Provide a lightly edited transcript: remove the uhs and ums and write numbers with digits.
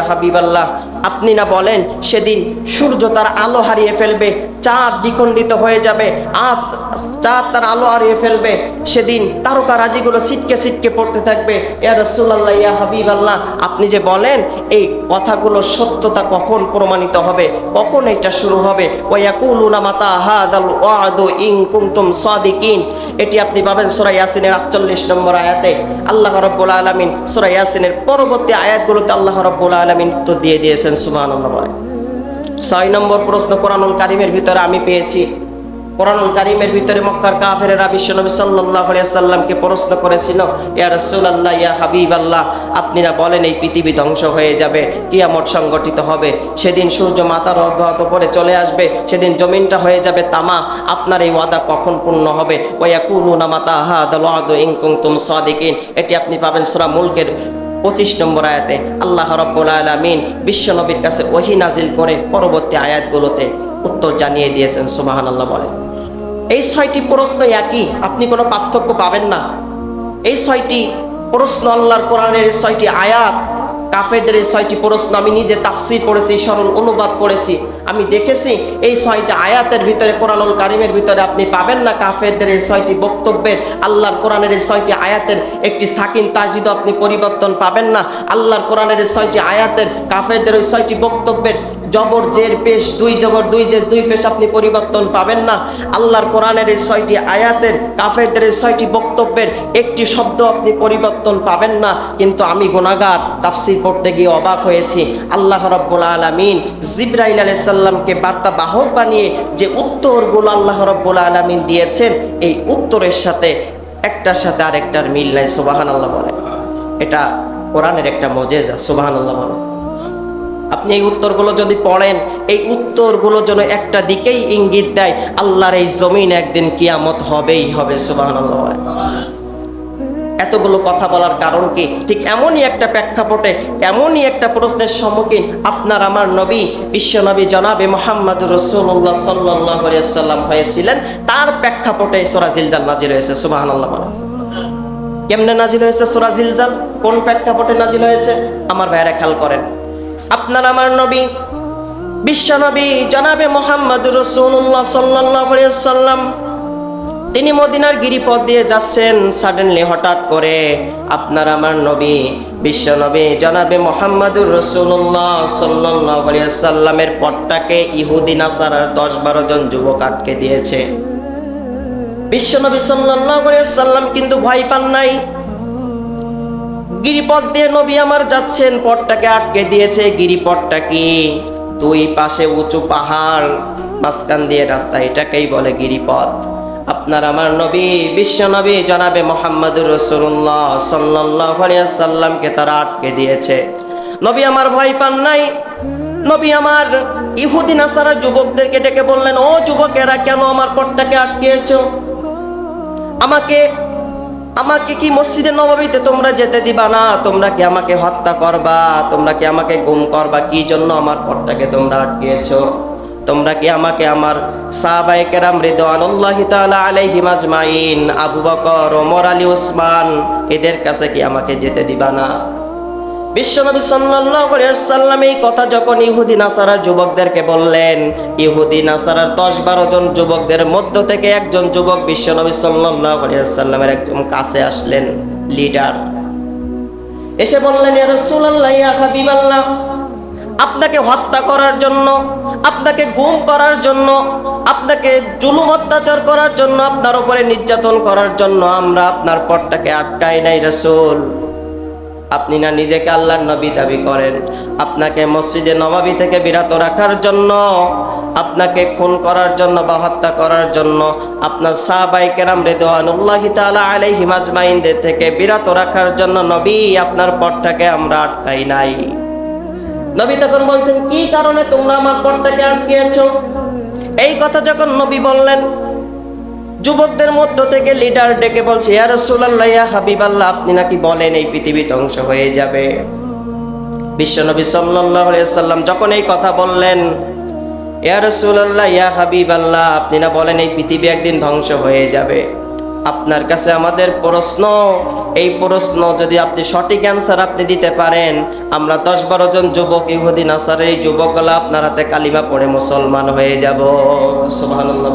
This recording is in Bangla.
হাবিবাল্লাহ, আপনি না বলেন সেদিন সূর্য তার আলো হারিয়ে ফেলবে, চাঁদ দ্বিখণ্ডিত হয়ে যাবে, চাঁদ তার আলো হারিয়ে ফেলবে, সেদিন তারকারাজিগুলো ছিটকে ছিটকে পড়তে থাকবে। ইয়া রাসূলুল্লাহ, ইয়া হাবিবাল্লাহ, আপনি যে বলেন এই কথাগুলো সত্যতা কখন প্রমাণিত হবে, কখন এটা শুরু হবে? ওয়া ইয়াকুলুনা মাতা হাদাল ওয়াদু ইন কুনতুম সাদিকিন, এটি আপনি পাবেন সূরা ইয়াসিনের 48 নম্বর আয়াতে। আল্লাহ রাব্বুল আলামিন সূরা ইয়াসিনের পরবর্তী আয়াতগুলোতে আল্লাহ রাব্বুল আলামিন তো দিয়ে দিয়েছেন, সুবহানাল্লাহ বলে। 6 নম্বর প্রশ্ন কোরআনুল কারীমের ভিতরে আমি পেয়েছি। কোরআনুল কারীমের ভিতরে মক্কার কাফেরেরা বিশ্বনবী সাল্লাল্লাহু আলাইহি সাল্লামকে প্রশ্ন করেছিল, ইয়া রাসূলুল্লাহ, ইয়া হাবিবাল্লাহ, আপনি না বলেন এই পৃথিবী ধ্বংস হয়ে যাবে, কিয়ামত সংগঠিত হবে, সেদিন সূর্য মাথার অর্ধ পরে চলে আসবে, সেদিন জমিনটা হয়ে যাবে তামা, আপনার এই ওয়াদা কখন পূর্ণ হবে? ওয়া ইয়াকুলুনা মাতা হাদাল ওয়াদু ইন কুনতুম সাদিকিন, এটি আপনি পাবেন সূরা মুলকের 25 নম্বর আয়াতে। আল্লাহ রাব্বুল আলামিন বিশ্বনবীর কাছে ওহী নাজিল করে পরবর্তী আয়াতগুলোতে উত্তর জানিয়ে দিয়েছেন, সুবহানাল্লাহ বলে। এই 6টি প্রশ্ন একই, আপনি কোনো পার্থক্য পাবেন না। এই 6টি প্রশ্ন আল্লাহর কোরআনের 6টি আয়াত, কাফেরদের এই 6টি প্রশ্ন আমি নিজে তাফসীর পড়েছি, সরল অনুবাদ পড়েছি, আমি দেখেছি এই 6টা আয়াতের ভিতরে, কোরআনুল কারীমের ভিতরে আপনি পাবেন না কাফেরদের এই 6টি বক্তব্যের, আল্লাহর কোরআনের এই 6টি আয়াতের একটি সাকিন তাজদীদ আপনি পরিবর্তন পাবেন না। আল্লাহর কোরআনের এই 6টি আয়াতের কাফেরদের ওই 6টি বক্তব্যের জবর জের পেশ, 2 জবর 2 জের 2 পেশ আপনি পরিবর্তন পাবেন না। আল্লাহর কোরআনের এই 6টি আয়াতের কাফেরদের এই 6টি বক্তব্যের একটি শব্দ আপনি পরিবর্তন পাবেন না। কিন্তু আমি গুনাহগার তাফসীর পড়তে গিয়ে অবাক হয়েছি। আল্লাহ রাব্বুল আলামিন জিবরাইল আলাইহিস সালামকে বার্তা বাহক বানিয়ে যে উত্তরগুলো আল্লাহ রাব্বুল আলামিন দিয়েছেন, এই উত্তরের সাথে একটার সাথে আরেকটার মিল নাই, সুবহানাল্লাহ বলে। এটা কোরআনের একটা মুজিজা, সুবহানাল্লাহ বলে। আপনি এই উত্তরগুলো যদি পড়েন, এই উত্তরগুলো যেন একটা দিকেই ইঙ্গিত দেয়, আল্লাহর এই জমিন একদিন কিয়ামত হবেই হবে, সুবহানাল্লাহ। এতগুলো কথা বলার কারণ কি? ঠিক এমনই একটা প্রেক্ষাপটে, এমনই একটা প্রশ্নের সম্মুখীন আপনার আমার নবী, বিশ্বনবী জনাবে মুহাম্মদুর রাসূলুল্লাহ সাল্লাল্লাহু আলাইহি ওয়াসাল্লাম হয়েছিলেন। তার প্রেক্ষাপটে সূরা জিলজাল নাজিল হয়েছে, সুবহানাল্লাহ। কেমনে নাজিল হয়েছে সূরা জিলজাল? কোন প্রেক্ষাপটে নাজিল হয়েছে? আমার ভাইরা খেয়াল করেন। আপনার আমার নবী, বিশ্বনবী জনাবে মুহাম্মদুর রাসূলুল্লাহ সাল্লাল্লাহু আলাইহি ওয়াসাল্লাম, তিনি মদিনার গিরিপথ দিয়ে যাচ্ছেন। সাডেনলি হঠাৎ করে আপনার আমার নবী, বিশ্বনবী জনাবে মুহাম্মদুর রাসূলুল্লাহ সাল্লাল্লাহু আলাইহি ওয়াসাল্লামের পথটাকে ইহুদি নাসারার 10-12 জন যুবক আটকে দিয়েছে। বিশ্বনবী সাল্লাল্লাহু আলাইহি ওয়াসাল্লাম কিন্তু ভয় পান নাই। গিরিপথ দিয়ে নবী আমার যাচ্ছেন, পথটাকে আটকে দিয়েছে। গিরিপথটা কি? 2 পাশে উঁচু পাহাড়, মাঝখান দিয়ে রাস্তা, এটাকেই বলে গিরিপথ। আপনার আমার নবী, বিশ্বনবী জনাবে মুহাম্মদুর রাসূলুল্লাহ সাল্লাল্লাহু আলাইহি ওয়াসাল্লামকে তারা আটকে দিয়েছে। নবী আমার ভয় পান নাই। নবী আমার ইহুদি নাসারা যুবকদেরকে ডেকে বললেন, ও যুবকেরা, কেন আমার পথটাকে আটকেছো? আমাকে কি মসজিদে নববীতে তোমরা যেতে দিবা না? তোমরা কি আমাকে হত্যা করবা? তোমরা কি আমাকে গুম করবা? কি জন্য আমার পথটাকে তোমরা আটকেছো? তোমরা কি আমাকে আমার সাহাবায়ে কেরাম রিদওয়ানুল্লাহি তাআলা আলাইহিম আজমাইন, আবু বকর, ওমর, আলী, ওসমান, এদের কাছে কি আমাকে যেতে দিবা না? বিশ্বনবী সাল্লাল্লাহু আলাইহি ওয়াসাল্লাম এই কথা যখন ইহুদি নাসারার যুবকদেরকে বললেন, ইহুদি নাসারার 10-12 জন যুবকদের মধ্য থেকে একজন যুবক বিশ্বনবী সাল্লাল্লাহু আলাইহি ওয়াসাল্লামের একদম কাছে আসলেন, লিডার। এসে বললেন, ইয়া রাসূলুল্লাহ, ইয়া হাবিবাল্লাহ, আপনাকে হত্যা করার জন্য, আপনাকে গুম করার জন্য, আপনাকে জুলুম অত্যাচার করার জন্য, আপনার উপরে নির্যাতন করার জন্য আমরা আপনার পথটাকে আটকাই নাই রাসূল। আপনি না নিজেকে আল্লাহর নবী দাবি করেন? আপনাকে মসজিদে নববী থেকে বিরত রাখার জন্য, আপনাকে খুন করার জন্য বা হত্যা করার জন্য, আপনার সাহাবায়ে কেরাম রিদওয়ানুল্লাহি তাআলা আলাইহিম আজমাইনদের থেকে বিরত রাখার জন্য নবী আপনার পথটাকে আমরা আটকাই নাই। নবী তখন বলছেন, কি কারণে তোমরা আমার পথটাকে আটকিয়েছো? এই কথা যখন নবী বললেন, যুবকদের মধ্য থেকে লিডার ডেকে বলছে, ইয়া রাসূলুল্লাহ, ইয়া হাবিবাল্লাহ, আপনি নাকি বলেন এই পৃথিবী ধ্বংস হয়ে যাবে। বিশ্বনবী সাল্লাল্লাহু আলাইহি ওয়াসাল্লাম যখন এই কথা বললেন, ইয়া রাসূলুল্লাহ, ইয়া হাবিবাল্লাহ, আপনি না বলেন এই পৃথিবী একদিন ধ্বংস হয়ে যাবে। আপনার কাছে আমাদের প্রশ্ন, এই প্রশ্ন যদি আপনি সঠিক অ্যান্সার আপনি দিতে পারেন, আমরা 10-12 জন যুবক ইহুদি নাসারের এই যুবকগুলো আপনার হাতে কালিমা পড়ে মুসলমান হয়ে যাব। সুবহানাল্লাহ।